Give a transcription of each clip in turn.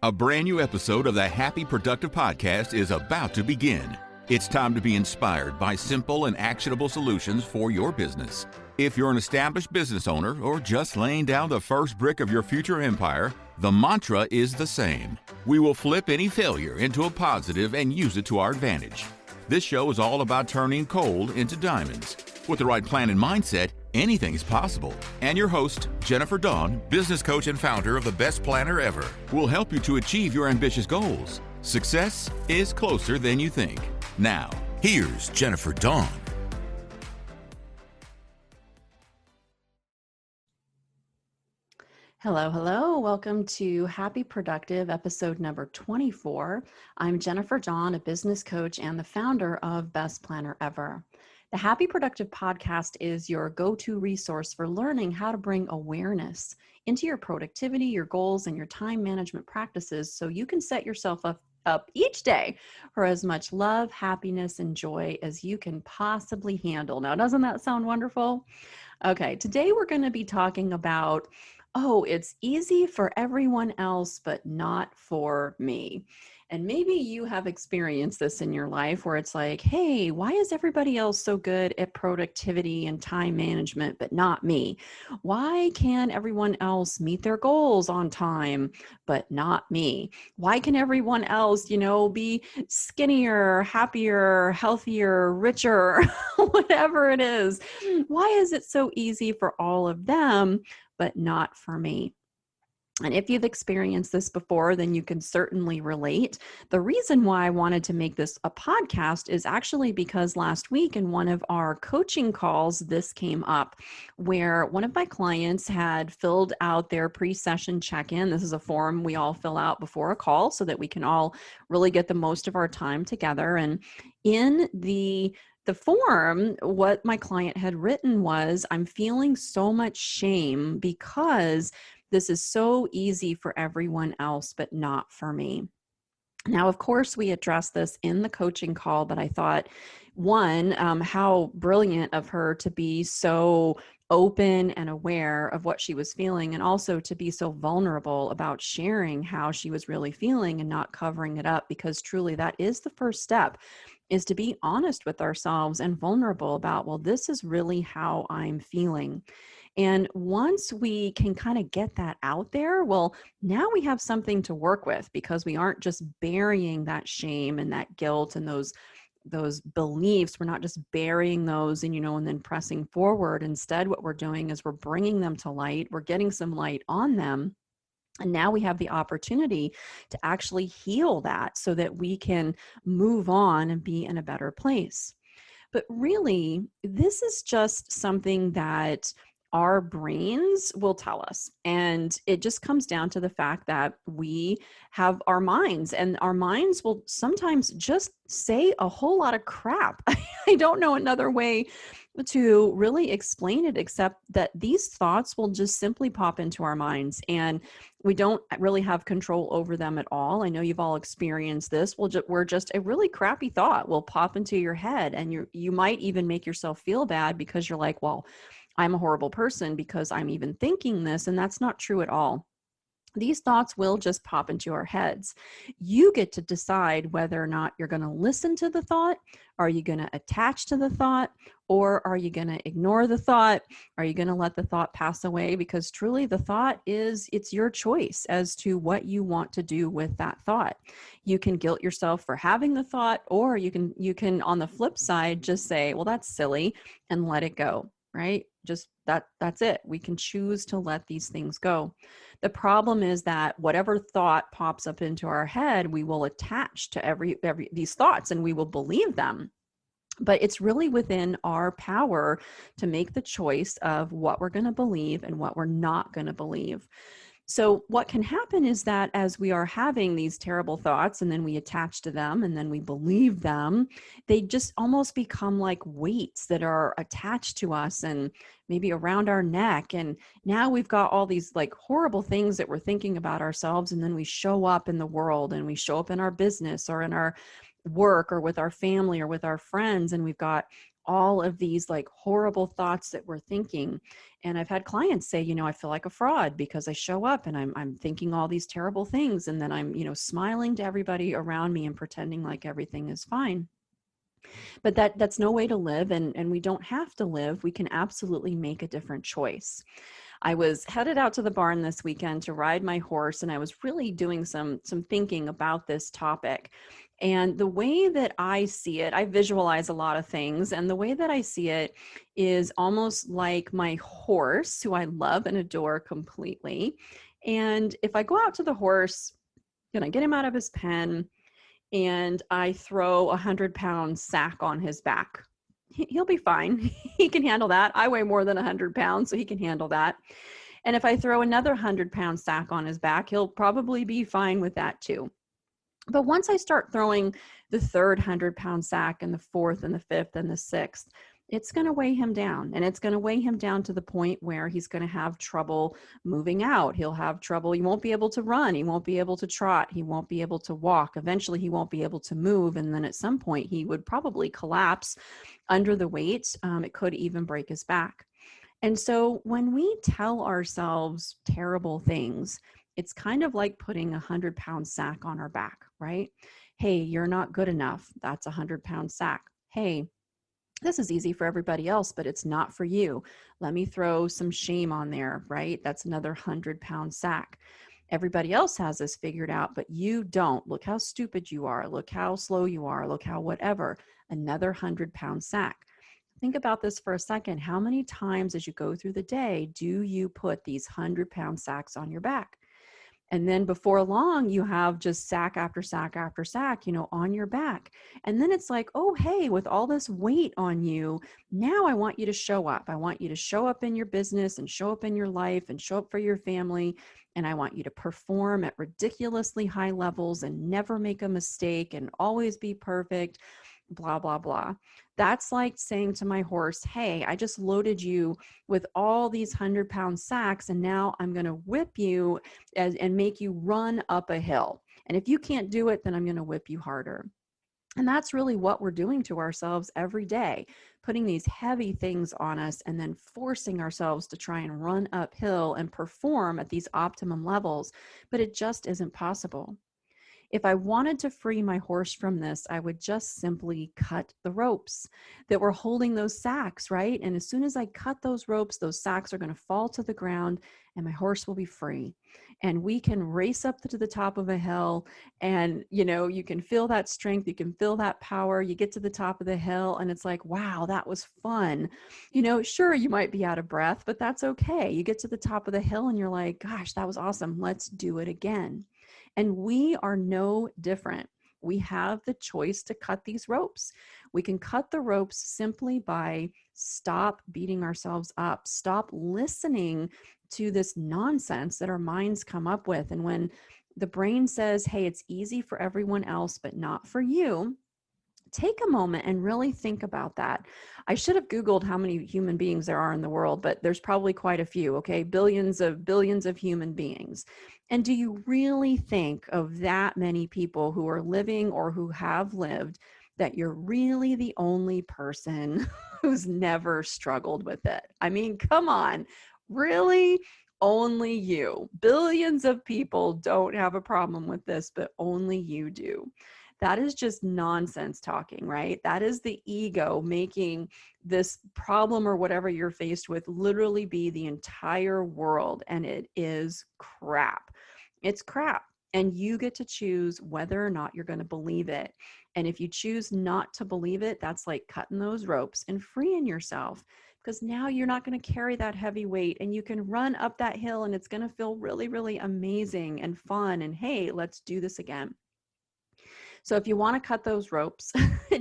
A brand new episode of the Happy Productive Podcast is about to begin. It's time to be inspired by simple and actionable solutions for your business. If you're an established business owner or just laying down the first brick of your future empire, the mantra is the same. We will flip any failure into a positive and use it to our advantage. This show is all about turning coal into diamonds. With the right plan and mindset, anything is possible. And your host, Jennifer Dawn, business coach and founder of The Best Planner Ever, will help you to achieve your ambitious goals. Success is closer than you think. Now, here's Jennifer Dawn. Hello. Welcome to Happy Productive, episode number 24. I'm Jennifer Dawn, a business coach and the founder of Best Planner Ever. The Happy Productive Podcast is your go-to resource for learning how to bring awareness into your productivity, your goals, and your time management practices so you can set yourself up each day for as much love, happiness, and joy as you can possibly handle. Now, doesn't that sound wonderful? Okay, today we're going to be talking about, it's easy for everyone else, but not for me. And maybe you have experienced this in your life where it's like, hey, why is everybody else so good at productivity and time management, but not me? Why can everyone else meet their goals on time, but not me? Why can everyone else, be skinnier, happier, healthier, richer, whatever it is? Why is it so easy for all of them, but not for me? And if you've experienced this before, then you can certainly relate. The reason why I wanted to make this a podcast is actually because last week in one of our coaching calls, this came up where one of my clients had filled out their pre-session check-in. This is a form we all fill out before a call so that we can all really get the most of our time together. And in the form, what my client had written was, I'm feeling so much shame because this is so easy for everyone else, but not for me. Now, of course, we addressed this in the coaching call, but I thought, one, how brilliant of her to be so open and aware of what she was feeling, and also to be so vulnerable about sharing how she was really feeling and not covering it up, because truly that is the first step, is to be honest with ourselves and vulnerable about, well, this is really how I'm feeling. And once we can kind of get that out there, well, now we have something to work with, because we aren't just burying that shame and that guilt and those beliefs. We're not just burying those and then pressing forward. Instead, what we're doing is we're bringing them to light. We're getting some light on them. And now we have the opportunity to actually heal that so that we can move on and be in a better place. But really, this is just something that our brains will tell us. And it just comes down to the fact that we have our minds, and our minds will sometimes just say a whole lot of crap. I don't know another way to really explain it, except that these thoughts will just simply pop into our minds, and we don't really have control over them at all. I know you've all experienced this. We're just a really crappy thought will pop into your head, and you might even make yourself feel bad because you're like, well, I'm a horrible person because I'm even thinking this, and that's not true at all. These thoughts will just pop into our heads. You get to decide whether or not you're going to listen to the thought. Are you going to attach to the thought, or are you going to ignore the thought? Are you going to let the thought pass away? Because truly the thought it's your choice as to what you want to do with that thought. You can guilt yourself for having the thought, or you can on the flip side just say, well, that's silly, and let it go, right? Just that's it. We can choose to let these things go. The problem is that whatever thought pops up into our head, we will attach to every these thoughts, and we will believe them. But it's really within our power to make the choice of what we're going to believe and what we're not going to believe. So what can happen is that as we are having these terrible thoughts, and then we attach to them, and then we believe them, they just almost become like weights that are attached to us and maybe around our neck. And now we've got all these like horrible things that we're thinking about ourselves. And then we show up in the world, and we show up in our business or in our work or with our family or with our friends, and we've got all of these like horrible thoughts that we're thinking. And I've had clients say, I feel like a fraud because I show up and I'm thinking all these terrible things. And then I'm, smiling to everybody around me and pretending like everything is fine. But that's no way to live. And we don't have to live. We can absolutely make a different choice. I was headed out to the barn this weekend to ride my horse, and I was really doing some thinking about this topic. And the way that I see it, I visualize a lot of things, and the way that I see it is almost like my horse, who I love and adore completely. And if I go out to the horse, I get him out of his pen, and I throw 100-pound sack on his back. He'll be fine. He can handle that. I weigh more than 100 pounds, so he can handle that. And if I throw another 100-pound sack on his back, he'll probably be fine with that too. But once I start throwing the third 100-pound sack and the fourth and the fifth and the sixth, it's going to weigh him down, and it's going to weigh him down to the point where he's going to have trouble moving out. He'll have trouble. He won't be able to run. He won't be able to trot. He won't be able to walk. Eventually, he won't be able to move. And then at some point, he would probably collapse under the weight. It could even break his back. And so when we tell ourselves terrible things, it's kind of like putting a 100-pound sack on our back, right? Hey, you're not good enough. That's a 100-pound sack. Hey, this is easy for everybody else, but it's not for you. Let me throw some shame on there, right? That's another 100-pound sack. Everybody else has this figured out, but you don't. Look how stupid you are. Look how slow you are. Look how whatever. Another 100-pound sack. Think about this for a second. How many times as you go through the day do you put these 100-pound sacks on your back? And then before long, you have just sack after sack after sack, on your back. And then it's like, oh, hey, with all this weight on you, now I want you to show up. I want you to show up in your business and show up in your life and show up for your family. And I want you to perform at ridiculously high levels and never make a mistake and always be perfect, blah, blah, blah. That's like saying to my horse, hey, I just loaded you with all these 100-pound sacks, and now I'm going to whip you and make you run up a hill. And if you can't do it, then I'm going to whip you harder. And that's really what we're doing to ourselves every day, putting these heavy things on us and then forcing ourselves to try and run uphill and perform at these optimum levels. But it just isn't possible. If I wanted to free my horse from this, I would just simply cut the ropes that were holding those sacks, right? And as soon as I cut those ropes, those sacks are going to fall to the ground and my horse will be free. And we can race up to the top of a hill and, you can feel that strength, you can feel that power. You get to the top of the hill and it's like, wow, that was fun. Sure, you might be out of breath, but that's okay. You get to the top of the hill and you're like, gosh, that was awesome. Let's do it again. And we are no different. We have the choice to cut these ropes. We can cut the ropes simply by stop beating ourselves up, stop listening to this nonsense that our minds come up with. And when the brain says, hey, it's easy for everyone else, but not for you, take a moment and really think about that. I should have Googled how many human beings there are in the world, but there's probably quite a few, okay? Billions of human beings. And do you really think of that many people who are living or who have lived that you're really the only person who's never struggled with it? I mean, come on, really? Only you. Billions of people don't have a problem with this, but only you do. That is just nonsense talking, right? That is the ego making this problem or whatever you're faced with literally be the entire world. And it is crap. It's crap. And you get to choose whether or not you're going to believe it. And if you choose not to believe it, that's like cutting those ropes and freeing yourself, because now you're not going to carry that heavy weight and you can run up that hill and it's going to feel really, really amazing and fun. And hey, let's do this again. So if you want to cut those ropes,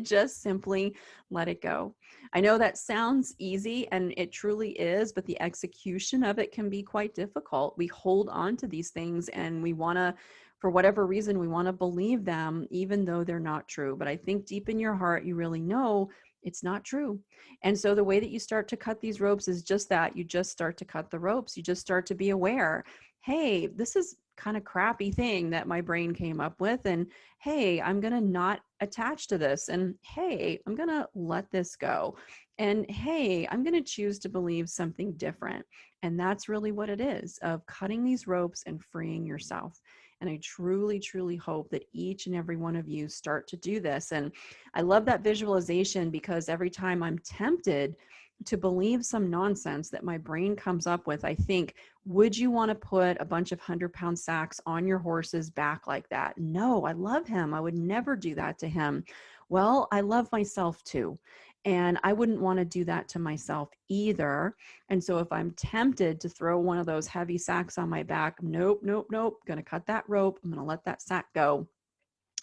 just simply let it go. I know that sounds easy and it truly is, but the execution of it can be quite difficult. We hold on to these things and we want to, for whatever reason, we want to believe them, even though they're not true. But I think deep in your heart, you really know it's not true. And so the way that you start to cut these ropes is just that. You just start to cut the ropes. You just start to be aware. Hey, this is kind of crappy thing that my brain came up with. And hey, I'm going to not attach to this. And hey, I'm going to let this go. And hey, I'm going to choose to believe something different. And that's really what it is, of cutting these ropes and freeing yourself. And I truly, truly hope that each and every one of you start to do this. And I love that visualization, because every time I'm tempted to believe some nonsense that my brain comes up with, I think, would you want to put a bunch of 100-pound sacks on your horse's back like that? No, I love him. I would never do that to him. Well, I love myself too. And I wouldn't want to do that to myself either. And so if I'm tempted to throw one of those heavy sacks on my back, nope. Going to cut that rope. I'm going to let that sack go.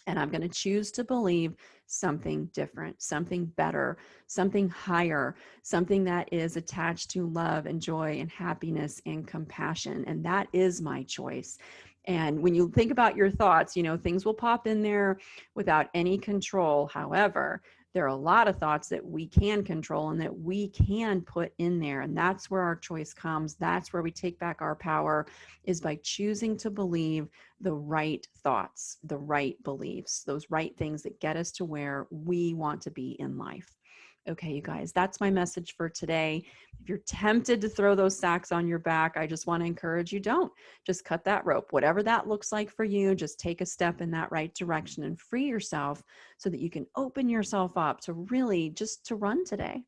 And I'm going to choose to believe something different, something better, something higher, something that is attached to love and joy and happiness and compassion. And that is my choice. And when you think about your thoughts, things will pop in there without any control. However, there are a lot of thoughts that we can control and that we can put in there. And that's where our choice comes. That's where we take back our power, is by choosing to believe the right thoughts, the right beliefs, those right things that get us to where we want to be in life. Okay, you guys, that's my message for today. If you're tempted to throw those sacks on your back, I just want to encourage you, don't. Just cut that rope. Whatever that looks like for you, just take a step in that right direction and free yourself so that you can open yourself up to really just to run today.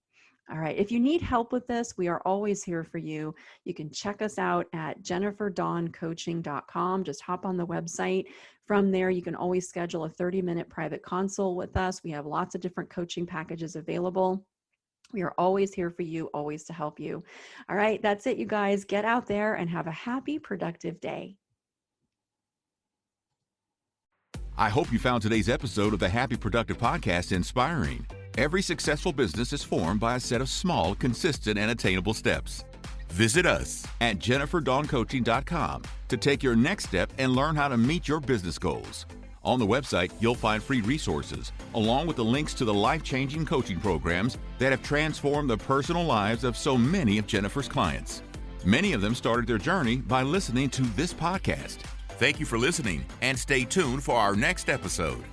All right. If you need help with this, we are always here for you. You can check us out at jenniferdawncoaching.com. Just hop on the website. From there, you can always schedule a 30-minute private consult with us. We have lots of different coaching packages available. We are always here for you, always to help you. All right. That's it, you guys. Get out there and have a happy, productive day. I hope you found today's episode of the Happy Productive Podcast inspiring. Every successful business is formed by a set of small, consistent, and attainable steps. Visit us at jenniferdawncoaching.com to take your next step and learn how to meet your business goals. On the website, you'll find free resources, along with the links to the life-changing coaching programs that have transformed the personal lives of so many of Jennifer's clients. Many of them started their journey by listening to this podcast. Thank you for listening, and stay tuned for our next episode.